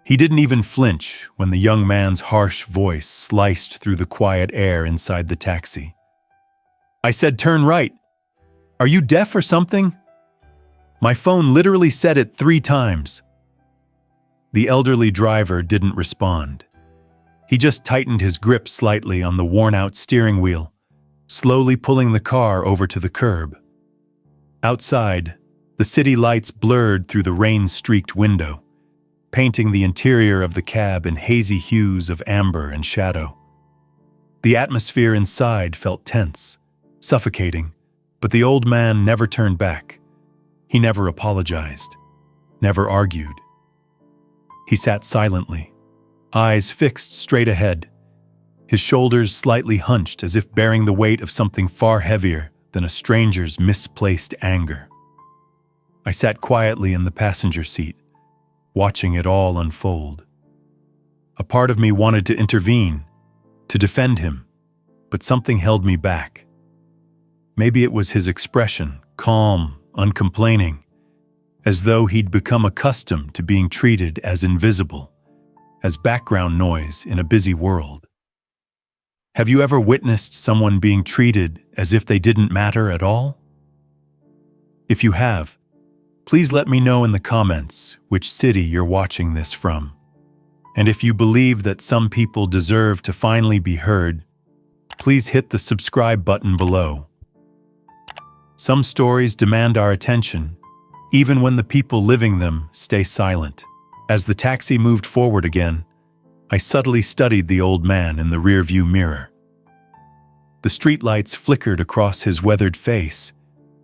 He didn't even flinch when the young man's harsh voice sliced through the quiet air inside the taxi. I said, "Turn right. Are you deaf or something?" My phone literally said it 3 times. The elderly driver didn't respond. He just tightened his grip slightly on the worn-out steering wheel, slowly pulling the car over to the curb. Outside, the city lights blurred through the rain-streaked window, painting the interior of the cab in hazy hues of amber and shadow. The atmosphere inside felt tense, suffocating, but the old man never turned back. He never apologized, never argued. He sat silently, eyes fixed straight ahead, his shoulders slightly hunched as if bearing the weight of something far heavier than a stranger's misplaced anger. I sat quietly in the passenger seat, watching it all unfold. A part of me wanted to intervene, to defend him, but something held me back. Maybe it was his expression, calm, uncomplaining, as though he'd become accustomed to being treated as invisible, as background noise in a busy world. Have you ever witnessed someone being treated as if they didn't matter at all? If you have, please let me know in the comments which city you're watching this from. And if you believe that some people deserve to finally be heard, please hit the subscribe button below. Some stories demand our attention, even when the people living them stay silent. As the taxi moved forward again, I subtly studied the old man in the rearview mirror. The streetlights flickered across his weathered face,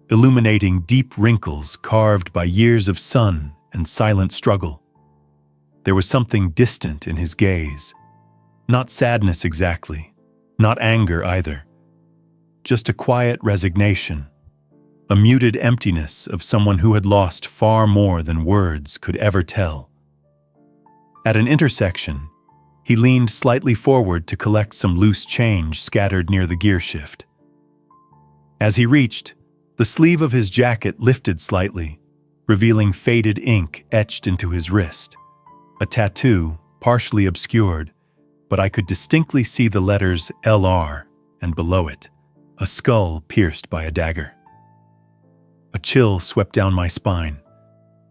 illuminating deep wrinkles carved by years of sun and silent struggle. There was something distant in his gaze. Not sadness exactly, not anger either. Just a quiet resignation, a muted emptiness of someone who had lost far more than words could ever tell. At an intersection, he leaned slightly forward to collect some loose change scattered near the gear shift. As he reached, the sleeve of his jacket lifted slightly, revealing faded ink etched into his wrist. A tattoo, partially obscured, but I could distinctly see the letters LR, and below it, a skull pierced by a dagger. A chill swept down my spine.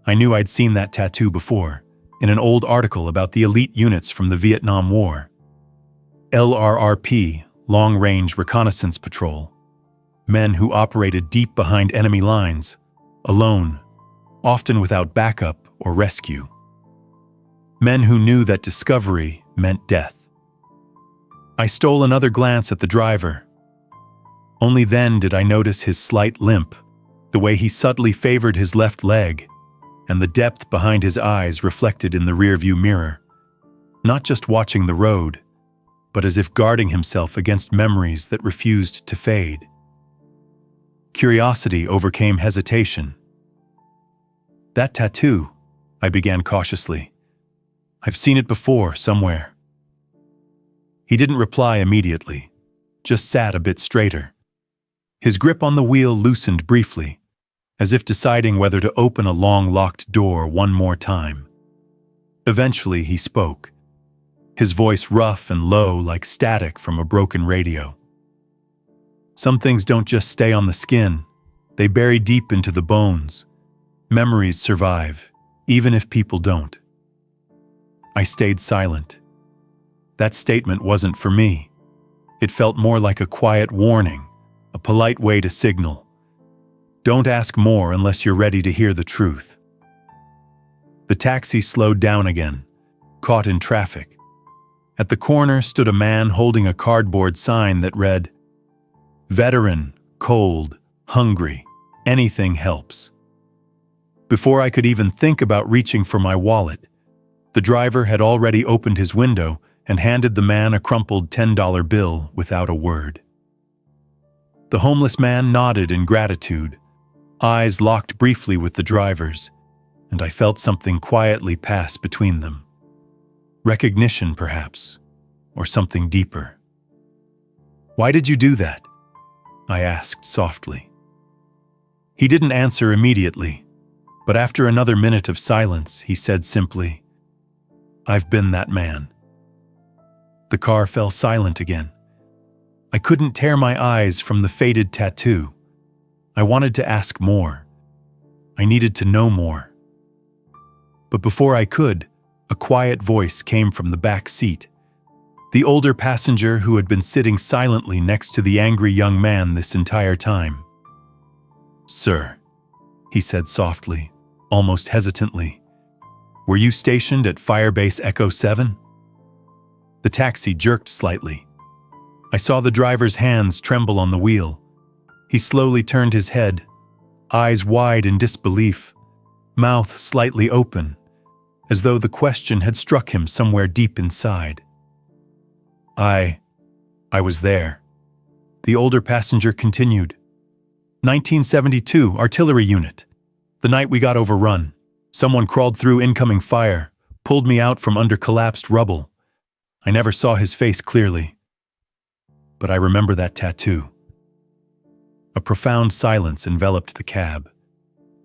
I knew I'd seen that tattoo before, in an old article about the elite units from the Vietnam War. LRRP, Long Range Reconnaissance Patrol. Men who operated deep behind enemy lines, alone, often without backup or rescue. Men who knew that discovery meant death. I stole another glance at the driver. Only then did I notice his slight limp, the way he subtly favored his left leg, and the depth behind his eyes reflected in the rearview mirror. Not just watching the road, but as if guarding himself against memories that refused to fade. Curiosity overcame hesitation. "That tattoo," I began cautiously. "I've seen it before, somewhere." He didn't reply immediately, just sat a bit straighter. His grip on the wheel loosened briefly, as if deciding whether to open a long-locked door one more time. Eventually, he spoke, his voice rough and low like static from a broken radio. "Some things don't just stay on the skin, they bury deep into the bones. Memories survive, even if people don't." I stayed silent. That statement wasn't for me. It felt more like a quiet warning, a polite way to signal. Don't ask more unless you're ready to hear the truth. The taxi slowed down again, caught in traffic. At the corner stood a man holding a cardboard sign that read, "Veteran, cold, hungry, anything helps." Before I could even think about reaching for my wallet, the driver had already opened his window and handed the man a crumpled $10 bill without a word. The homeless man nodded in gratitude, eyes locked briefly with the driver's, and I felt something quietly pass between them. Recognition, perhaps, or something deeper. "Why did you do that?" I asked softly. He didn't answer immediately, but after another minute of silence, he said simply, I've been that man. The car fell silent again. I couldn't tear my eyes from the faded tattoo. I wanted to ask more. I needed to know more. But before I could, a quiet voice came from the back seat. The older passenger who had been sitting silently next to the angry young man this entire time. "Sir," he said softly, almost hesitantly, "were you stationed at Firebase Echo 7? The taxi jerked slightly. I saw the driver's hands tremble on the wheel. He slowly turned his head, eyes wide in disbelief, mouth slightly open, as though the question had struck him somewhere deep inside. I was there." The older passenger continued. 1972, artillery unit. The night we got overrun, someone crawled through incoming fire, pulled me out from under collapsed rubble. I never saw his face clearly, but I remember that tattoo. A profound silence enveloped the cab.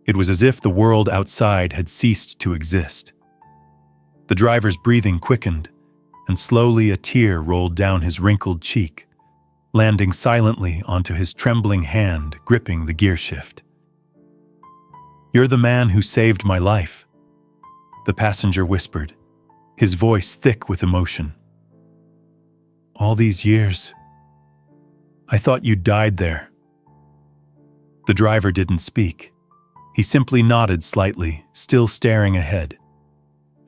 It was as if the world outside had ceased to exist. The driver's breathing quickened, and slowly a tear rolled down his wrinkled cheek, landing silently onto his trembling hand gripping the gear shift. "You're the man who saved my life," the passenger whispered, his voice thick with emotion. "All these years, I thought you died there." The driver didn't speak. He simply nodded slightly, still staring ahead,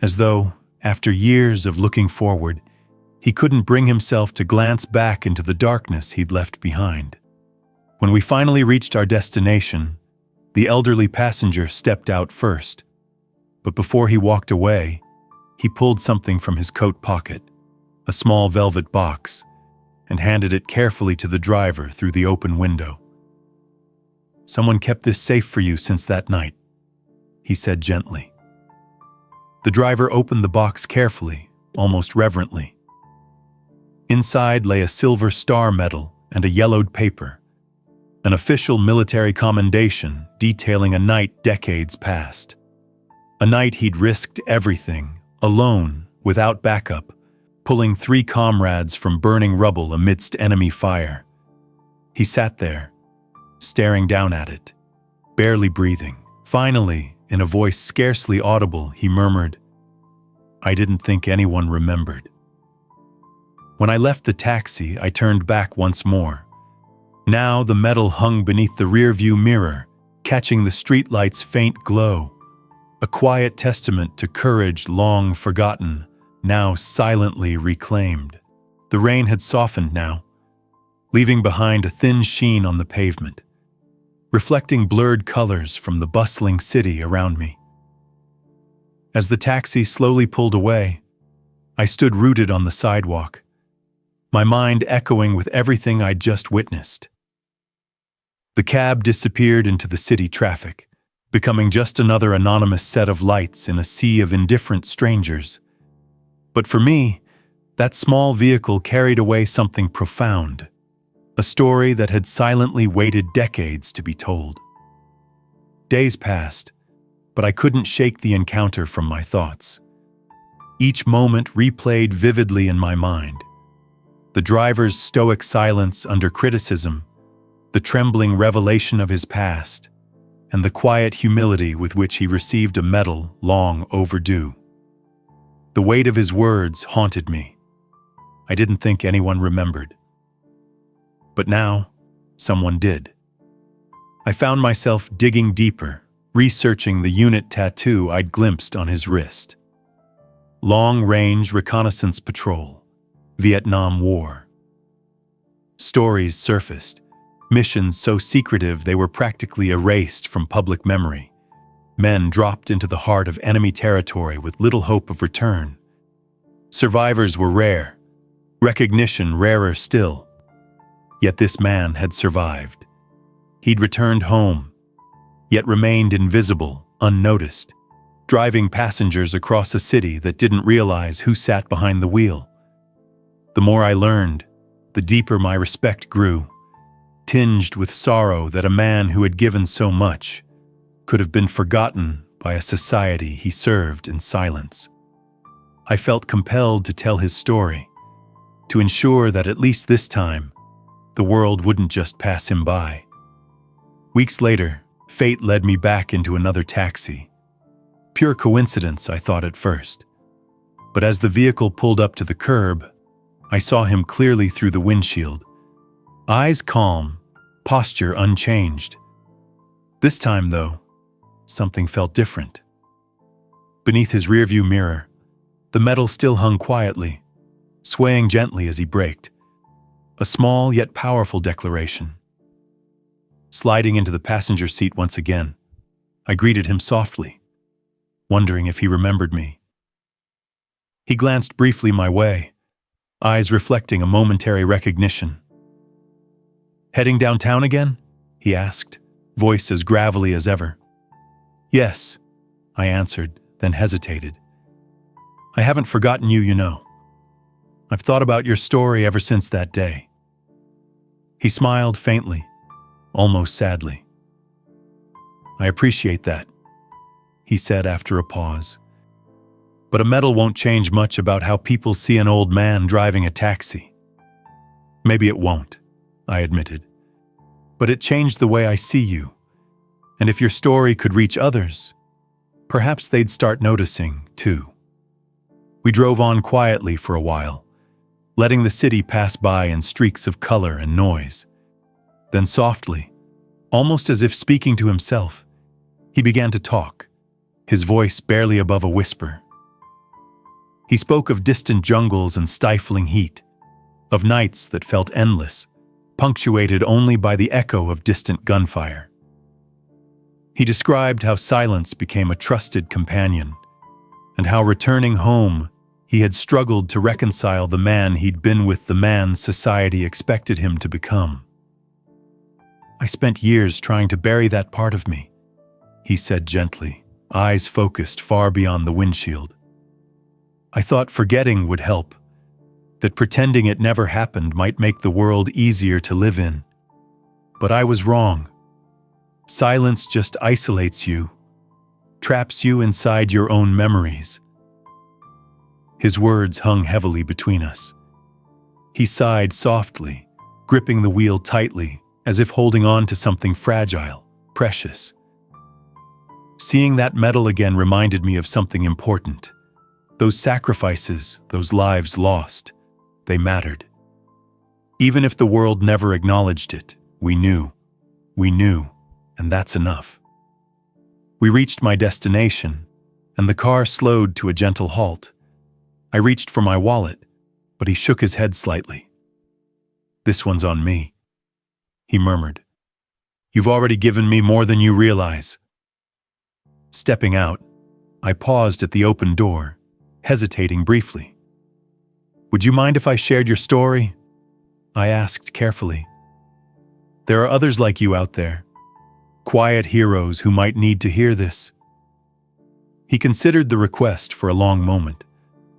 as though, after years of looking forward, he couldn't bring himself to glance back into the darkness he'd left behind. When we finally reached our destination, the elderly passenger stepped out first, but before he walked away, he pulled something from his coat pocket, a small velvet box, and handed it carefully to the driver through the open window. "Someone kept this safe for you since that night," he said gently. The driver opened the box carefully, almost reverently. Inside lay a silver star medal and a yellowed paper, an official military commendation detailing a night decades past. A night he'd risked everything, alone, without backup, pulling 3 comrades from burning rubble amidst enemy fire. He sat there, staring down at it, barely breathing. Finally, in a voice scarcely audible, he murmured, "I didn't think anyone remembered." When I left the taxi, I turned back once more. Now the medal hung beneath the rearview mirror, catching the streetlight's faint glow, a quiet testament to courage long forgotten, now silently reclaimed. The rain had softened now, leaving behind a thin sheen on the pavement, reflecting blurred colors from the bustling city around me. As the taxi slowly pulled away, I stood rooted on the sidewalk, my mind echoing with everything I'd just witnessed. The cab disappeared into the city traffic, becoming just another anonymous set of lights in a sea of indifferent strangers. But for me, that small vehicle carried away something profound, a story that had silently waited decades to be told. Days passed, but I couldn't shake the encounter from my thoughts. Each moment replayed vividly in my mind. The driver's stoic silence under criticism, the trembling revelation of his past, and the quiet humility with which he received a medal long overdue. The weight of his words haunted me. I didn't think anyone remembered. But now, someone did. I found myself digging deeper, researching the unit tattoo I'd glimpsed on his wrist. Long-range reconnaissance patrol, Vietnam War. Stories surfaced, missions so secretive they were practically erased from public memory. Men dropped into the heart of enemy territory with little hope of return. Survivors were rare, recognition rarer still. Yet this man had survived. He'd returned home, yet remained invisible, unnoticed, driving passengers across a city that didn't realize who sat behind the wheel. The more I learned, the deeper my respect grew, tinged with sorrow that a man who had given so much could have been forgotten by a society he served in silence. I felt compelled to tell his story, to ensure that at least this time, the world wouldn't just pass him by. Weeks later, fate led me back into another taxi. Pure coincidence, I thought at first. But as the vehicle pulled up to the curb, I saw him clearly through the windshield. Eyes calm, posture unchanged. This time, though, something felt different. Beneath his rearview mirror, the metal still hung quietly, swaying gently as he braked. A small yet powerful declaration. Sliding into the passenger seat once again, I greeted him softly, wondering if he remembered me. He glanced briefly my way, eyes reflecting a momentary recognition. "Heading downtown again?" he asked, voice as gravelly as ever. "Yes," I answered, then hesitated. "I haven't forgotten you, you know. I've thought about your story ever since that day." He smiled faintly, almost sadly. "I appreciate that," he said after a pause. "But a medal won't change much about how people see an old man driving a taxi." "Maybe it won't," I admitted. "But it changed the way I see you. And if your story could reach others, perhaps they'd start noticing, too." We drove on quietly for a while, letting the city pass by in streaks of color and noise. Then softly, almost as if speaking to himself, he began to talk, his voice barely above a whisper. He spoke of distant jungles and stifling heat, of nights that felt endless, punctuated only by the echo of distant gunfire. He described how silence became a trusted companion, and how returning home, he had struggled to reconcile the man he'd been with the man society expected him to become. "I spent years trying to bury that part of me," he said gently, eyes focused far beyond the windshield. "I thought forgetting would help, that pretending it never happened might make the world easier to live in. But I was wrong. Silence just isolates you, traps you inside your own memories." His words hung heavily between us. He sighed softly, gripping the wheel tightly, as if holding on to something fragile, precious. Seeing that medal again reminded me of something important. Those sacrifices, those lives lost, they mattered. Even if the world never acknowledged it, we knew, and that's enough. We reached my destination, and the car slowed to a gentle halt. I reached for my wallet, but he shook his head slightly. "This one's on me," he murmured. "You've already given me more than you realize." Stepping out, I paused at the open door, hesitating briefly. "Would you mind if I shared your story?" I asked carefully. "There are others like you out there, quiet heroes who might need to hear this." He considered the request for a long moment,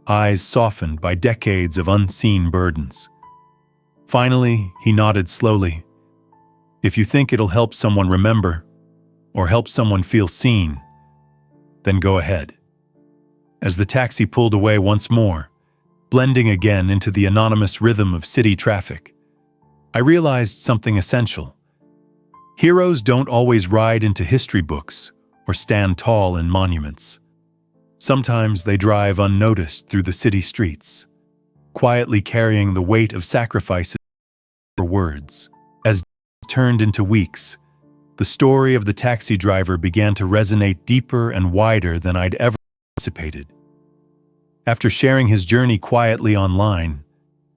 eyes softened by decades of unseen burdens. Finally, he nodded slowly. "If you think it'll help someone remember, or help someone feel seen, then go ahead." As the taxi pulled away once more, blending again into the anonymous rhythm of city traffic, I realized something essential. Heroes don't always ride into history books or stand tall in monuments. Sometimes they drive unnoticed through the city streets, quietly carrying the weight of sacrifices for words. As turned into weeks, the story of the taxi driver began to resonate deeper and wider than I'd ever anticipated. After sharing his journey quietly online,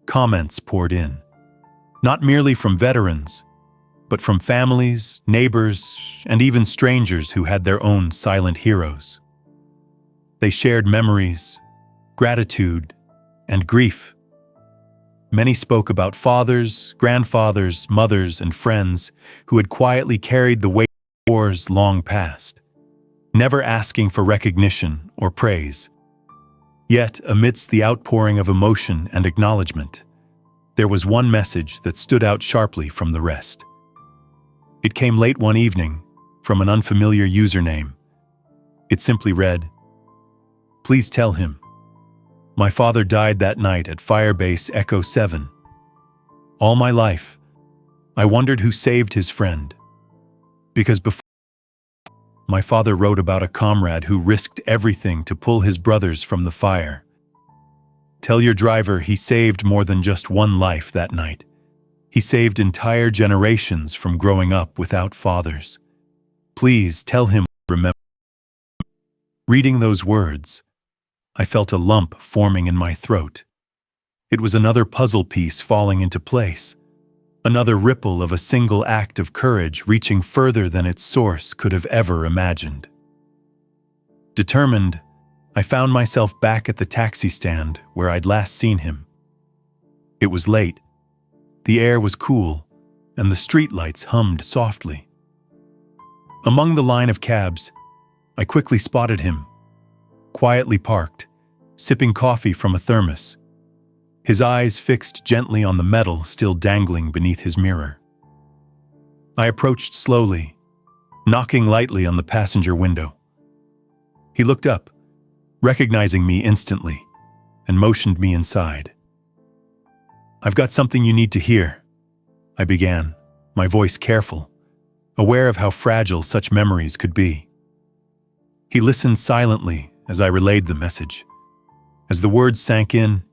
comments poured in. Not merely from veterans, but from families, neighbors, and even strangers who had their own silent heroes. They shared memories, gratitude, and grief. Many spoke about fathers, grandfathers, mothers, and friends who had quietly carried the weight of wars long past, never asking for recognition or praise. Yet, amidst the outpouring of emotion and acknowledgement, there was one message that stood out sharply from the rest. It came late one evening, from an unfamiliar username. It simply read, "Please tell him, My father died that night at Firebase Echo 7. All my life, I wondered who saved his friend. Because before my father wrote about a comrade who risked everything to pull his brothers from the fire. Tell your driver he saved more than just one life that night. He saved entire generations from growing up without fathers. Please tell him, remember. Reading those words, I felt a lump forming in my throat. It was another puzzle piece falling into place, another ripple of a single act of courage reaching further than its source could have ever imagined. Determined, I found myself back at the taxi stand where I'd last seen him. It was late. The air was cool, and the streetlights hummed softly. Among the line of cabs, I quickly spotted him, quietly parked, sipping coffee from a thermos, his eyes fixed gently on the metal still dangling beneath his mirror. I approached slowly, knocking lightly on the passenger window. He looked up, recognizing me instantly, and motioned me inside. "I've got something you need to hear," I began, my voice careful, aware of how fragile such memories could be. He listened silently as I relayed the message. As the words sank in,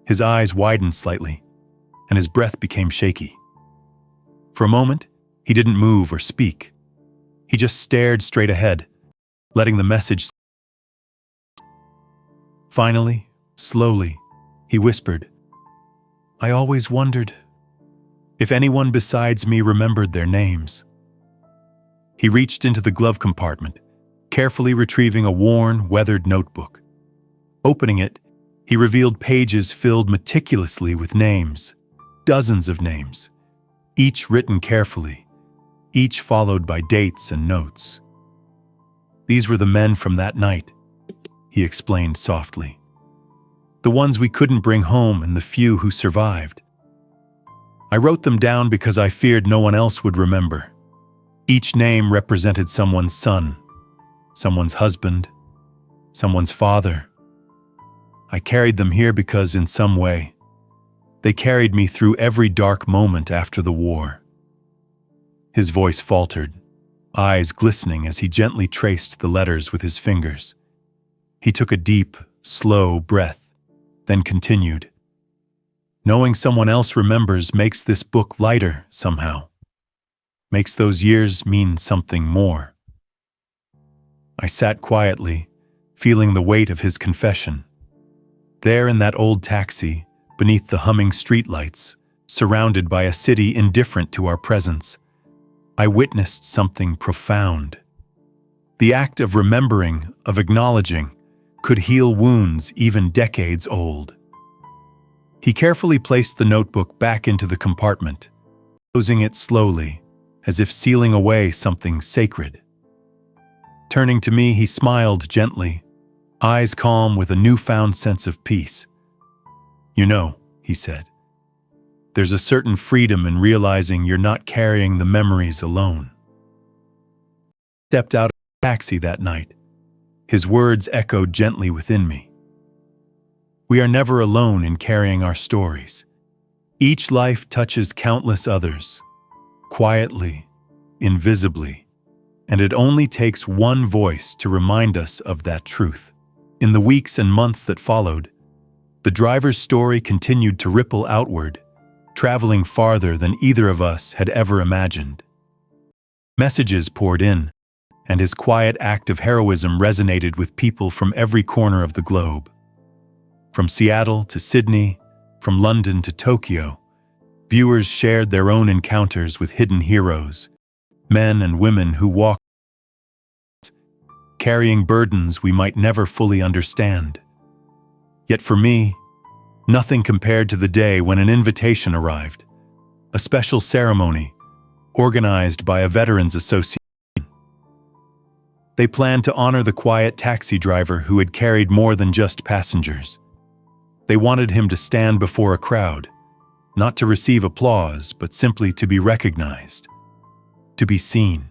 his eyes widened slightly, and his breath became shaky. For a moment, he didn't move or speak. He just stared straight ahead, letting the message. Finally, slowly, he whispered, "I always wondered if anyone besides me remembered their names." He reached into the glove compartment, carefully retrieving a worn, weathered notebook. Opening it, he revealed pages filled meticulously with names, dozens of names, each written carefully, each followed by dates and notes. "These were the men from that night," he explained softly. "The ones we couldn't bring home and the few who survived. I wrote them down because I feared no one else would remember. Each name represented someone's son, someone's husband, someone's father. I carried them here because, in some way, they carried me through every dark moment after the war." His voice faltered, eyes glistening as he gently traced the letters with his fingers. He took a deep, slow breath, then continued. "Knowing someone else remembers makes this book lighter somehow. Makes those years mean something more." I sat quietly, feeling the weight of his confession. There in that old taxi, beneath the humming streetlights, surrounded by a city indifferent to our presence, I witnessed something profound. The act of remembering, of acknowledging, could heal wounds even decades old. He carefully placed the notebook back into the compartment, closing it slowly, as if sealing away something sacred. Turning to me, he smiled gently, eyes calm with a newfound sense of peace. "You know," he said, "there's a certain freedom in realizing you're not carrying the memories alone." He stepped out of the taxi that night. His words echoed gently within me. We are never alone in carrying our stories. Each life touches countless others, quietly, invisibly, and it only takes one voice to remind us of that truth. In the weeks and months that followed, the driver's story continued to ripple outward, traveling farther than either of us had ever imagined. Messages poured in, and his quiet act of heroism resonated with people from every corner of the globe. From Seattle to Sydney, from London to Tokyo, viewers shared their own encounters with hidden heroes, men and women who walked carrying burdens we might never fully understand. Yet for me, nothing compared to the day when an invitation arrived, a special ceremony organized by a veterans association. They planned to honor the quiet taxi driver who had carried more than just passengers. They wanted him to stand before a crowd, not to receive applause, but simply to be recognized, to be seen.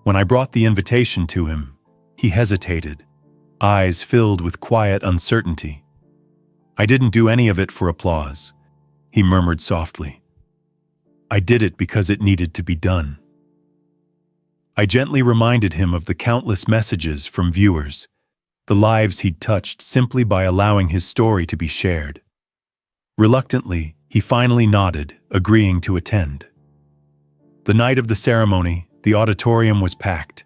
When I brought the invitation to him, he hesitated, eyes filled with quiet uncertainty. I didn't do any of it for applause, he murmured softly. I did it because it needed to be done. I gently reminded him of the countless messages from viewers, the lives he'd touched simply by allowing his story to be shared. Reluctantly, he finally nodded, agreeing to attend. The night of the ceremony, the auditorium was packed.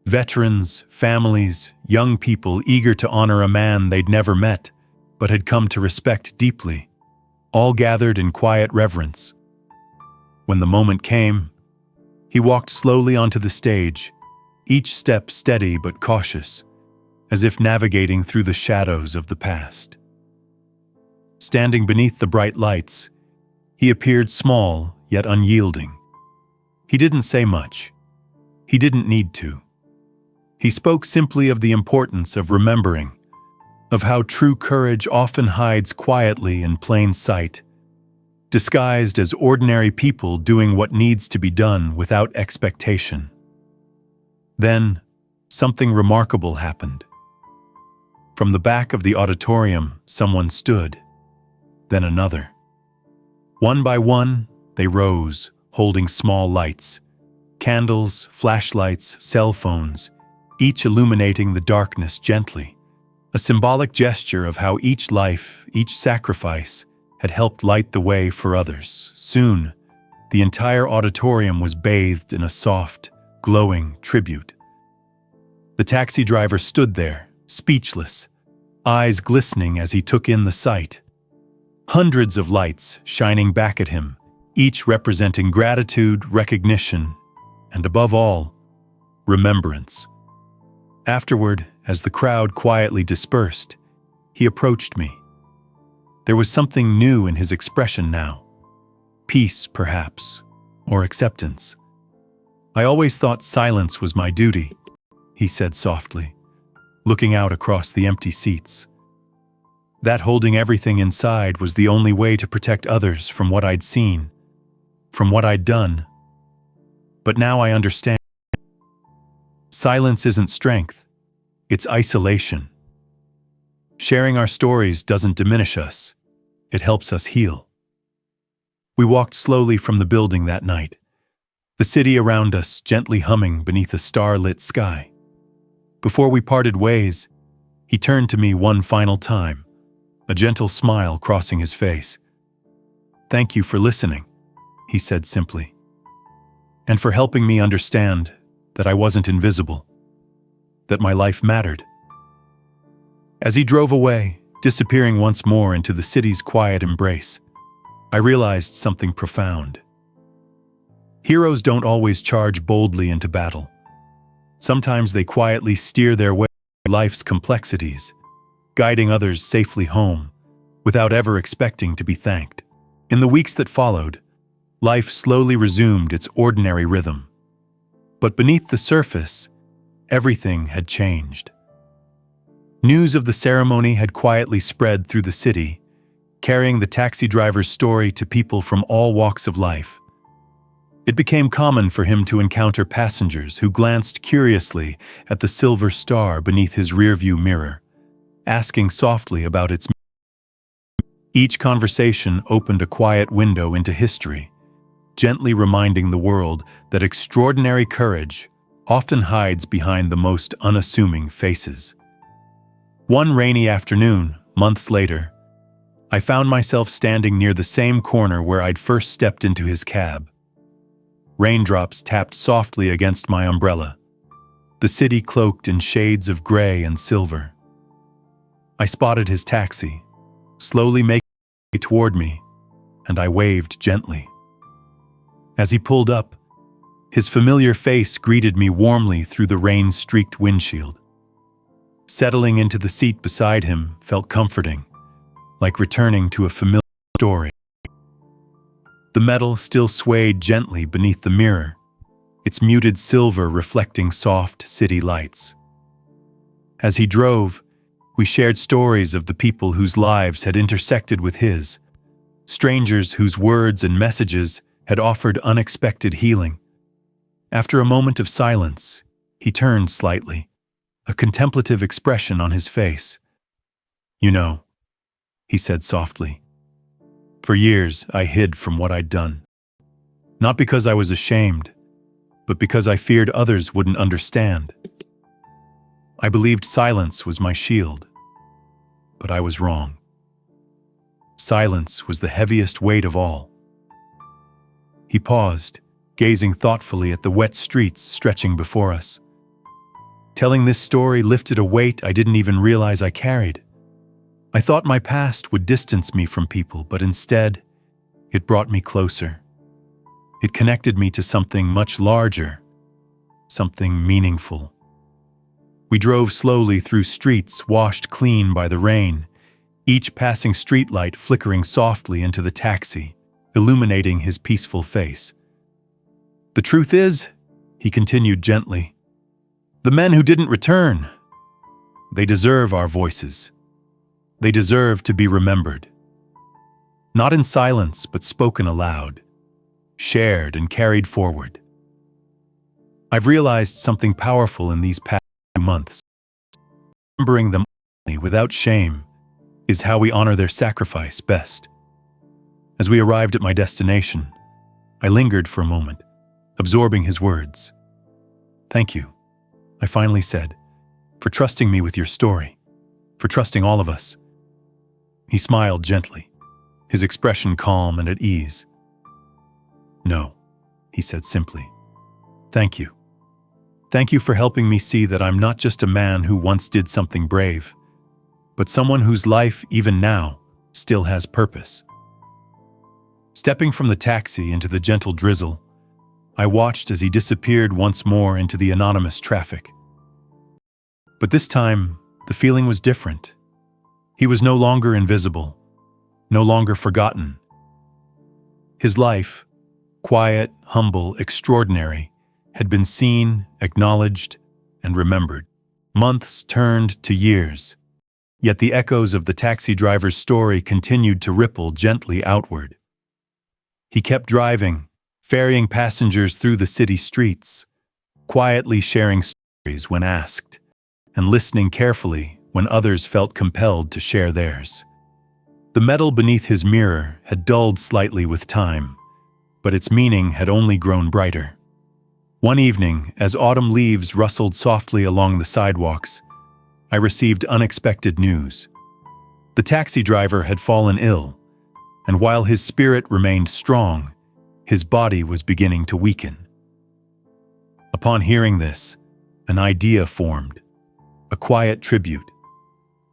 Veterans, families, young people eager to honor a man they'd never met, but had come to respect deeply, all gathered in quiet reverence. When the moment came, he walked slowly onto the stage, each step steady but cautious, as if navigating through the shadows of the past. Standing beneath the bright lights, he appeared small yet unyielding. He didn't say much. He didn't need to. He spoke simply of the importance of remembering, of how true courage often hides quietly in plain sight, disguised as ordinary people doing what needs to be done without expectation. Then, something remarkable happened. From the back of the auditorium, someone stood, then another. One by one, they rose, holding small lights, candles, flashlights, cell phones, each illuminating the darkness gently, a symbolic gesture of how each life, each sacrifice, had helped light the way for others. Soon, the entire auditorium was bathed in a soft, glowing tribute. The taxi driver stood there, speechless, eyes glistening as he took in the sight. Hundreds of lights shining back at him, each representing gratitude, recognition, and above all, remembrance. Afterward, as the crowd quietly dispersed, he approached me. There was something new in his expression now. Peace, perhaps, or acceptance. I always thought silence was my duty, he said softly, looking out across the empty seats. That holding everything inside was the only way to protect others from what I'd seen, from what I'd done. But now I understand. Silence isn't strength, it's isolation. Sharing our stories doesn't diminish us, it helps us heal. We walked slowly from the building that night, the city around us gently humming beneath a star-lit sky. Before we parted ways, he turned to me one final time, a gentle smile crossing his face. "Thank you for listening," he said simply, "and for helping me understand that I wasn't invisible, that my life mattered." As he drove away, disappearing once more into the city's quiet embrace, I realized something profound. Heroes don't always charge boldly into battle. Sometimes they quietly steer their way through life's complexities, guiding others safely home, without ever expecting to be thanked. In the weeks that followed, life slowly resumed its ordinary rhythm. But beneath the surface, everything had changed. News of the ceremony had quietly spread through the city, carrying the taxi driver's story to people from all walks of life. It became common for him to encounter passengers who glanced curiously at the silver star beneath his rearview mirror, asking softly about its meaning. Each conversation opened a quiet window into history, gently reminding the world that extraordinary courage often hides behind the most unassuming faces. One rainy afternoon, months later, I found myself standing near the same corner where I'd first stepped into his cab. Raindrops tapped softly against my umbrella, the city cloaked in shades of gray and silver. I spotted his taxi, slowly making its way toward me, and I waved gently. As he pulled up, his familiar face greeted me warmly through the rain-streaked windshield. Settling into the seat beside him felt comforting, like returning to a familiar story. The metal still swayed gently beneath the mirror, its muted silver reflecting soft city lights. As he drove, we shared stories of the people whose lives had intersected with his, strangers whose words and messages had offered unexpected healing. After a moment of silence, he turned slightly, a contemplative expression on his face. "You know, he said softly. For years, I hid from what I'd done. Not because I was ashamed, but because I feared others wouldn't understand. I believed silence was my shield, but I was wrong. Silence was the heaviest weight of all. He paused, gazing thoughtfully at the wet streets stretching before us. Telling this story lifted a weight I didn't even realize I carried. I thought my past would distance me from people, but instead, it brought me closer. It connected me to something much larger, something meaningful. We drove slowly through streets washed clean by the rain, each passing streetlight flickering softly into the taxi, illuminating his peaceful face. The truth is, he continued gently, the men who didn't return, they deserve our voices. They deserve to be remembered. Not in silence, but spoken aloud, shared and carried forward. I've realized something powerful in these past few months. Remembering them without shame is how we honor their sacrifice best. As we arrived at my destination, I lingered for a moment, absorbing his words. Thank you, I finally said, for trusting me with your story, for trusting all of us. He smiled gently, his expression calm and at ease. No, he said simply. Thank you. Thank you for helping me see that I'm not just a man who once did something brave, but someone whose life, even now, still has purpose. Stepping from the taxi into the gentle drizzle, I watched as he disappeared once more into the anonymous traffic. But this time, the feeling was different. He was no longer invisible, no longer forgotten. His life, quiet, humble, extraordinary, had been seen, acknowledged, and remembered. Months turned to years, yet the echoes of the taxi driver's story continued to ripple gently outward. He kept driving, ferrying passengers through the city streets, quietly sharing stories when asked, and listening carefully when others felt compelled to share theirs. The metal beneath his mirror had dulled slightly with time, but its meaning had only grown brighter. One evening, as autumn leaves rustled softly along the sidewalks, I received unexpected news. The taxi driver had fallen ill, and while his spirit remained strong, his body was beginning to weaken. Upon hearing this, an idea formed, a quiet tribute,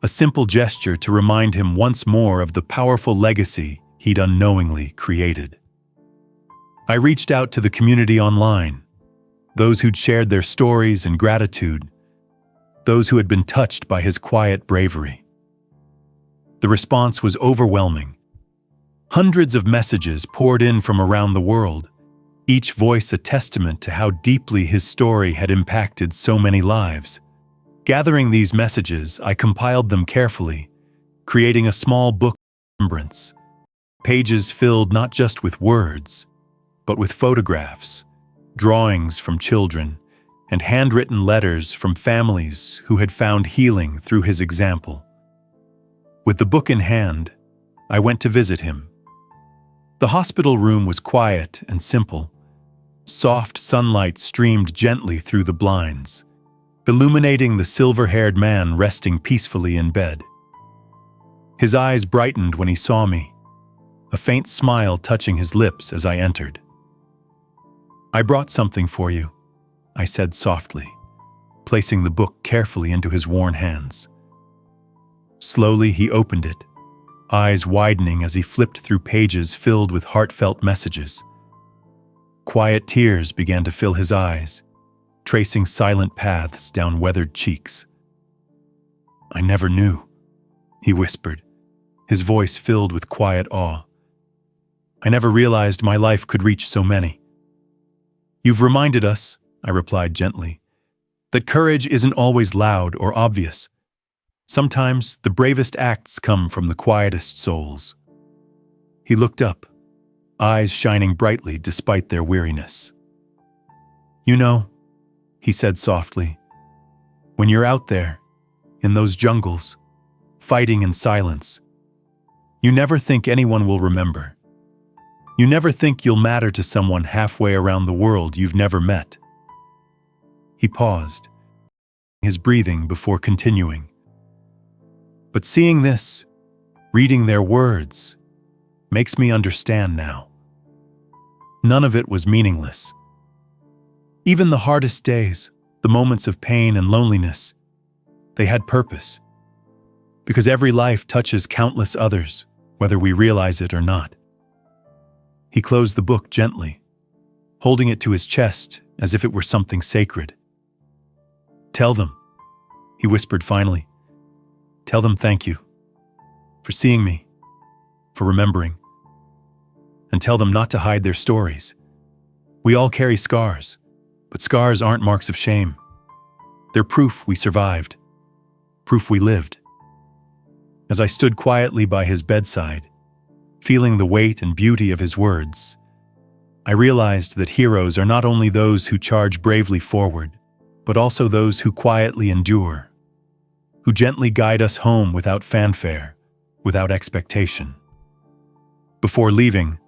a simple gesture to remind him once more of the powerful legacy he'd unknowingly created. I reached out to the community online, those who'd shared their stories and gratitude, those who had been touched by his quiet bravery. The response was overwhelming. Hundreds of messages poured in from around the world, each voice a testament to how deeply his story had impacted so many lives. Gathering these messages, I compiled them carefully, creating a small book of remembrance, pages filled not just with words, but with photographs, drawings from children, and handwritten letters from families who had found healing through his example. With the book in hand, I went to visit him. The hospital room was quiet and simple. Soft sunlight streamed gently through the blinds, illuminating the silver-haired man resting peacefully in bed. His eyes brightened when he saw me, a faint smile touching his lips as I entered. I brought something for you, I said softly, placing the book carefully into his worn hands. Slowly he opened it, eyes widening as he flipped through pages filled with heartfelt messages. Quiet tears began to fill his eyes, tracing silent paths down weathered cheeks. I never knew, he whispered, his voice filled with quiet awe. I never realized my life could reach so many. You've reminded us, I replied gently, that courage isn't always loud or obvious. Sometimes the bravest acts come from the quietest souls. He looked up, eyes shining brightly despite their weariness. You know, he said softly, when you're out there, in those jungles, fighting in silence, You never think anyone will remember. You never think you'll matter to someone halfway around the world you've never met. He paused, his breathing before continuing. But seeing this, reading their words, makes me understand now. None of it was meaningless. Even the hardest days, the moments of pain and loneliness, they had purpose. Because every life touches countless others, whether we realize it or not. He closed the book gently, holding it to his chest as if it were something sacred. "Tell them," he whispered finally. "Tell them thank you for seeing me, for remembering. And tell them not to hide their stories. We all carry scars, but scars aren't marks of shame. They're proof we survived, proof we lived." As I stood quietly by his bedside, feeling the weight and beauty of his words, I realized that heroes are not only those who charge bravely forward, but also those who quietly endure, who gently guide us home without fanfare, without expectation. Before leaving,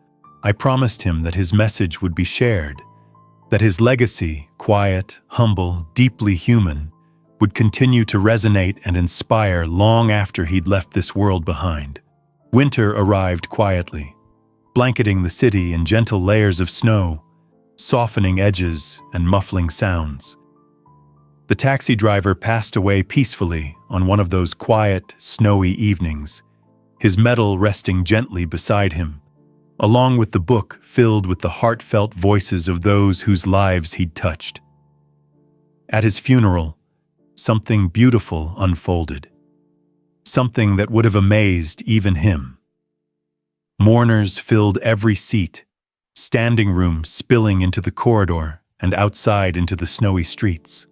I promised him that his message would be shared, that his legacy, quiet, humble, deeply human, would continue to resonate and inspire long after he'd left this world behind. Winter arrived quietly, blanketing the city in gentle layers of snow, softening edges and muffling sounds. The taxi driver passed away peacefully on one of those quiet, snowy evenings, his medal resting gently beside him, along with the book filled with the heartfelt voices of those whose lives he'd touched. At his funeral, something beautiful unfolded, something that would have amazed even him. Mourners filled every seat, standing room spilling into the corridor and outside into the snowy streets.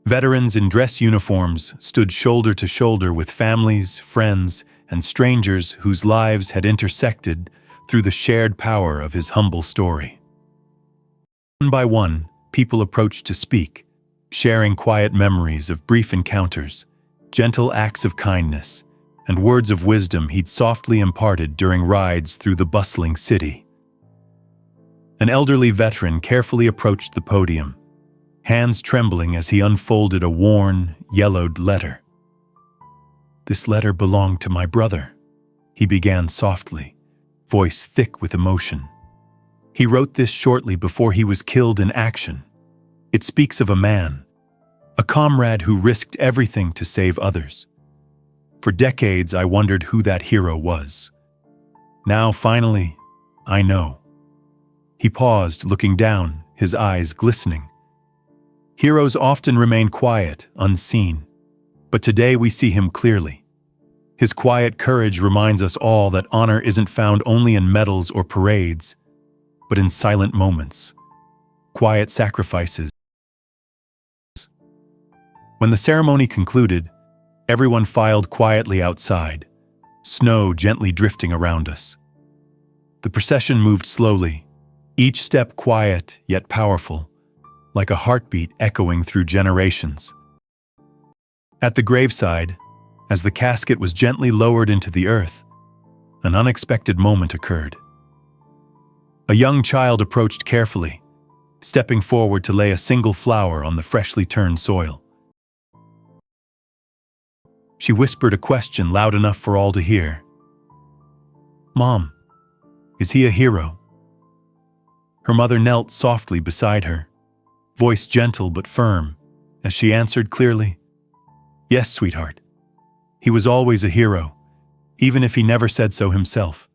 Veterans in dress uniforms stood shoulder to shoulder with families, friends, and strangers whose lives had intersected through the shared power of his humble story. One by one, people approached to speak, sharing quiet memories of brief encounters, gentle acts of kindness, and words of wisdom he'd softly imparted during rides through the bustling city. An elderly veteran carefully approached the podium, hands trembling as he unfolded a worn, yellowed letter. "This letter belonged to my brother," he began softly, voice thick with emotion. "He wrote this shortly before he was killed in action. It speaks of a man, a comrade who risked everything to save others. For decades, I wondered who that hero was. Now, finally, I know." He paused, looking down, his eyes glistening. Heroes often remain quiet, unseen, but today we see him clearly. His quiet courage reminds us all that honor isn't found only in medals or parades, but in silent moments, quiet sacrifices. When the ceremony concluded, everyone filed quietly outside, snow gently drifting around us. The procession moved slowly, each step quiet yet powerful, like a heartbeat echoing through generations. At the graveside, as the casket was gently lowered into the earth, an unexpected moment occurred. A young child approached carefully, stepping forward to lay a single flower on the freshly turned soil. She whispered a question loud enough for all to hear. "Mom, is he a hero?" Her mother knelt softly beside her, voice gentle but firm, as she answered clearly, "Yes, sweetheart. He was always a hero, even if he never said so himself."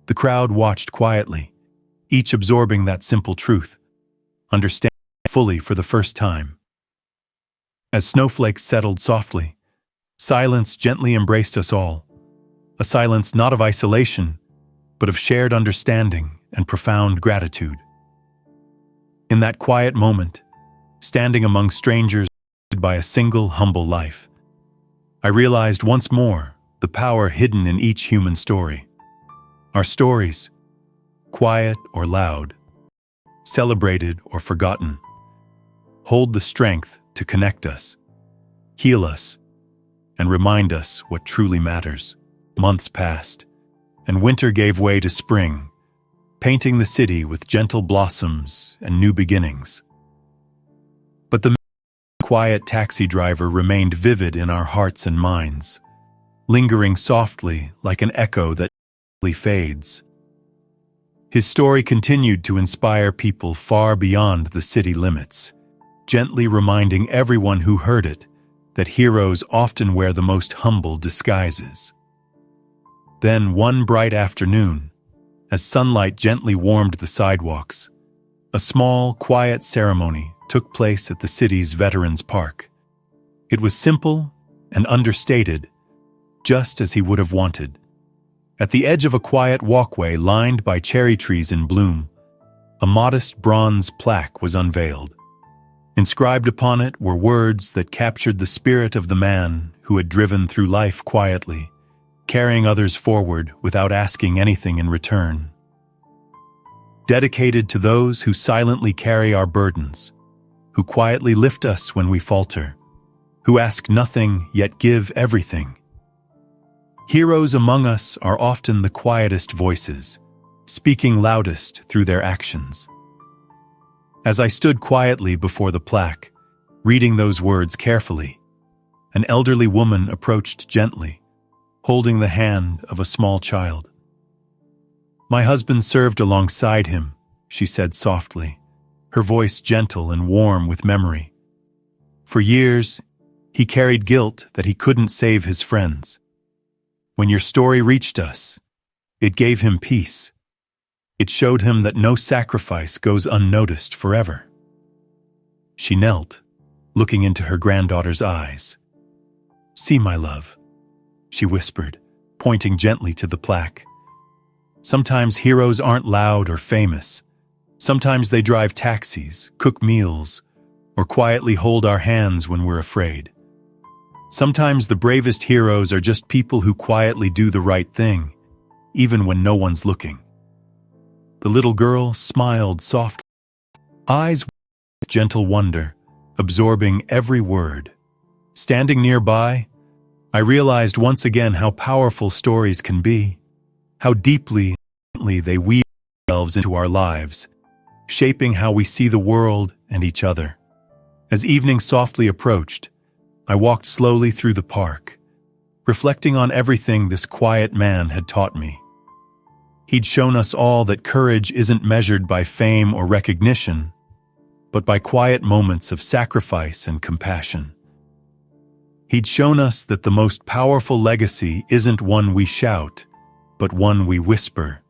The crowd watched quietly, each absorbing that simple truth, understanding fully for the first time. As snowflakes settled softly, silence gently embraced us all, a silence not of isolation, but of shared understanding and profound gratitude. In that quiet moment, standing among strangers by a single humble life, I realized once more the power hidden in each human story. Our stories, quiet or loud, celebrated or forgotten, hold the strength to connect us, heal us, and remind us what truly matters. Months passed, and winter gave way to spring, painting the city with gentle blossoms and new beginnings. But the quiet taxi driver remained vivid in our hearts and minds, lingering softly like an echo that fades. His story continued to inspire people far beyond the city limits, gently reminding everyone who heard it that heroes often wear the most humble disguises. Then, one bright afternoon, as sunlight gently warmed the sidewalks, a small, quiet ceremony took place at the city's Veterans Park. It was simple and understated, just as he would have wanted. At the edge of a quiet walkway lined by cherry trees in bloom, a modest bronze plaque was unveiled. Inscribed upon it were words that captured the spirit of the man who had driven through life quietly, carrying others forward without asking anything in return. Dedicated to those who silently carry our burdens, who quietly lift us when we falter, who ask nothing yet give everything. Heroes among us are often the quietest voices, speaking loudest through their actions. As I stood quietly before the plaque, reading those words carefully, an elderly woman approached gently, holding the hand of a small child. "My husband served alongside him," she said softly, her voice gentle and warm with memory. "For years, he carried guilt that he couldn't save his friends. When your story reached us, it gave him peace. It showed him that no sacrifice goes unnoticed forever." She knelt, looking into her granddaughter's eyes. "See, my love," she whispered, pointing gently to the plaque. "Sometimes heroes aren't loud or famous. Sometimes they drive taxis, cook meals, or quietly hold our hands when we're afraid. Sometimes the bravest heroes are just people who quietly do the right thing, even when no one's looking." The little girl smiled softly, eyes with gentle wonder, absorbing every word. Standing nearby, I realized once again how powerful stories can be, how deeply they weave themselves into our lives, shaping how we see the world and each other. As evening softly approached, I walked slowly through the park, reflecting on everything this quiet man had taught me. He'd shown us all that courage isn't measured by fame or recognition, but by quiet moments of sacrifice and compassion. He'd shown us that the most powerful legacy isn't one we shout, but one we whisper,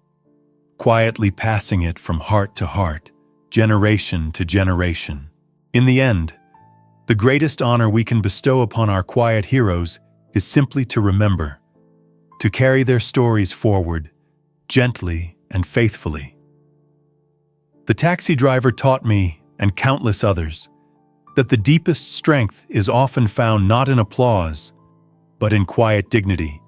quietly passing it from heart to heart, generation to generation. In the end, the greatest honor we can bestow upon our quiet heroes is simply to remember, to carry their stories forward, gently and faithfully. The taxi driver taught me, and countless others, that the deepest strength is often found not in applause, but in quiet dignity,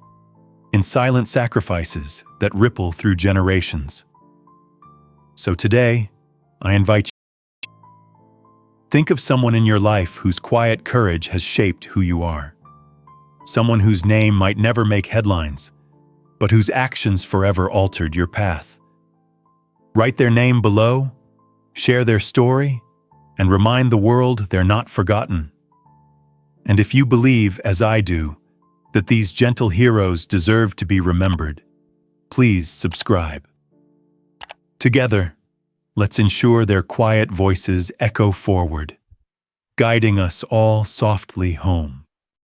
in silent sacrifices that ripple through generations. So today, I invite you. Think of someone in your life whose quiet courage has shaped who you are. Someone whose name might never make headlines, but whose actions forever altered your path. Write their name below, share their story, and remind the world they're not forgotten. And if you believe, as I do, that these gentle heroes deserve to be remembered, please subscribe. Together, let's ensure their quiet voices echo forward, guiding us all softly home.